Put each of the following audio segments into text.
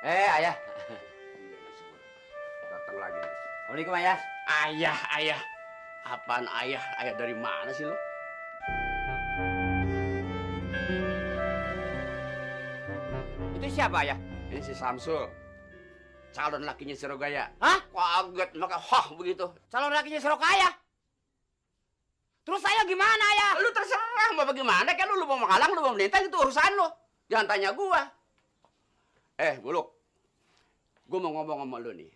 Ayah. Datang lagi. Assalamualaikum, Ayah. Ayah. Apaan ayah? Ayah dari mana sih lo? Itu siapa, Ayah? Ini si Samsul. Calon lakinya si Rogaya. Hah? Kaget, maka begitu. Calon lakinya Surokaya? Terus saya gimana, Ayah? Lu terserah mau bagaimana, kan lu mau menghalang, lu mau menentang, itu urusan lu. Jangan tanya gua. Buluk. Gua mau ngomong sama lu nih.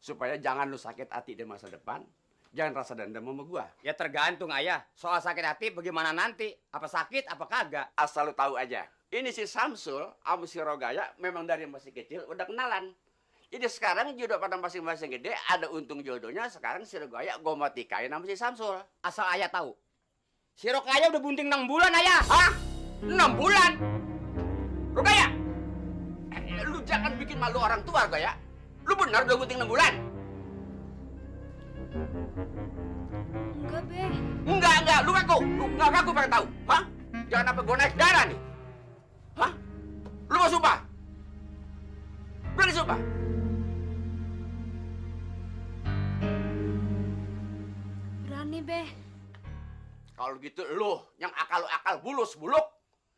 Supaya jangan lu sakit hati di masa depan. Jangan rasa dendam sama gua. Ya tergantung, Ayah. Soal sakit hati bagaimana nanti? Apa sakit, apa kagak? Asal lu tahu aja. Ini si Samsul sama si Rogaya memang dari masih kecil udah kenalan. Jadi sekarang jodoh pada masing-masing gede, ada untung jodohnya. Sekarang si Rogaya gua mau tikain sama si Samsul. Asal Ayah tahu. Si Rokaya udah bunting 6 bulan, Ayah. Hah? 6 bulan? Rogaya! Lu jangan bikin malu orang tua, Rogaya. Lu benar udah bunting 6 bulan? Enggak, Be. Enggak. Lu ngaku pengen tahu. Hah? Jangan apa gua naik darah nih. Hah? Lu mau sumpah? Berani sumpah? Berani, Be. Kalau gitu lu yang akal bulus-buluk.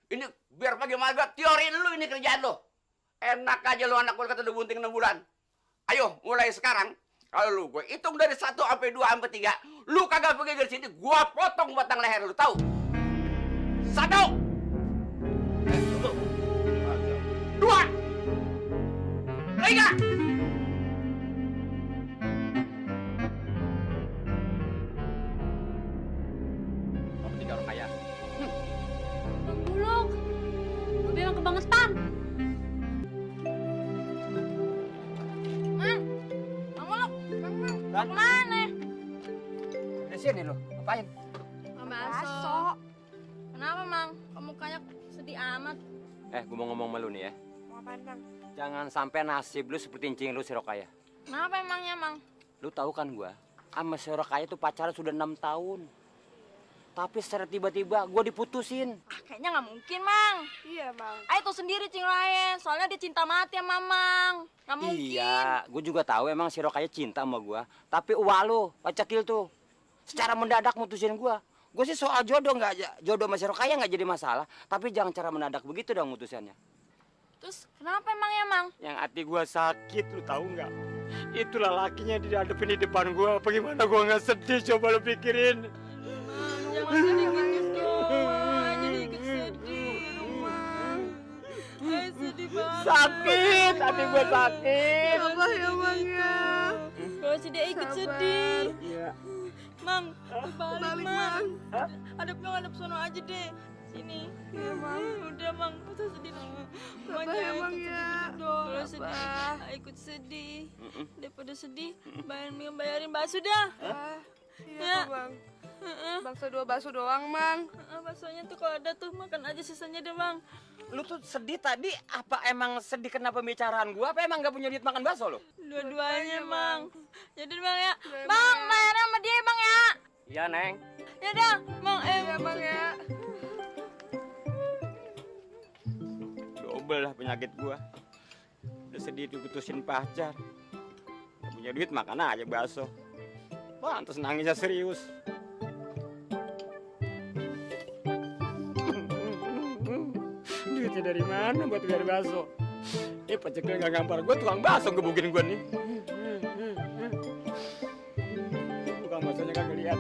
Ini biar bagaimana teori lu ini kerjaan lu. Enak aja lu anak gua kata udah bunting 6 bulan. Ayo mulai sekarang. Kalau lu gue hitung dari 1 sampai 2 sampai 3, lu kagak pergi dari sini, gua potong batang leher lu, tahu? 1, 2, 3. Kamu tiga Rokaya. Bang Buluk. Babe emang kebangetan. Mang. Bang Buluk. Mang. Dan? Kemana? Di sini lu, ngapain? Baso. Kenapa, Mang? Kamu kayak sedih amat. Gue mau ngomong sama lu nih ya. Mau apaan, Bang? Jangan sampai nasib lu seperti incing lu si Rokaya. Kenapa emangnya, Mang? Lu tahu kan gua, sama si Rokaya tuh pacaran sudah 6 tahun. Tapi secara tiba-tiba gua diputusin. Kayaknya nggak mungkin, Mang. Iya, Bang. Ayo tuh sendiri, Cing Raya. Soalnya dia cinta mati sama Mang. Nggak mungkin. Iya, gua juga tahu emang si Rokaya cinta sama gua. Tapi uang lu, pacakil tuh. Secara mendadak mutusin gua. Gua sih soal jodoh jodoh sama si Rokaya nggak jadi masalah. Tapi jangan cara mendadak begitu dong mutusannya. Terus kenapa emangnya, Mang? Yang hati gua sakit, lu tahu nggak? Itulah lakinya dihadapin di depan gua. Bagaimana gua nggak sedih? Coba lu pikirin. Jangan sedih gitu dong. Jadi ikut sedih, Mang. Sedih banget. Sakit, hati gua sakit. Apa ya, Bang ya? Kalau sedih ikut sedih. Iya. Mang, balik, Mang. Hadap sono aja deh. Sini. Iya, Bang. Udah, Mang. Gak usah sedih dong. Mang, Sabar ya, jangan Bang, ikut ya. sedih gitu dong. Kalau Sabar. sedih, ikut sedih. Daripada sedih, bayarin bakso dah. Iya, Ya. tuh, Bang. Bakso 2 bakso doang, Mang. Baksonya tuh kalau ada tuh makan aja sisanya deh, Mang. Lu tuh sedih tadi apa emang sedih kena pembicaraan gua apa emang gak punya duit makan bakso lu? Dua-duanya, Mang. Jadi, Bang ya. Iya, Bang, Bang. bayarnya sama dia, Bang ya. Iya, Neng. Ya dah, Bang. Iya, Bang ya. Double lah penyakit gua. Udah sedih diputusin pacar. Gak punya duit makan aja bakso. Pantes nangisnya serius. Duitnya dari mana buat bayar bakso? Paceknya gak ngampar gua, tukang bakso gebukin gua nih. Tukang baksonya kagak lihat.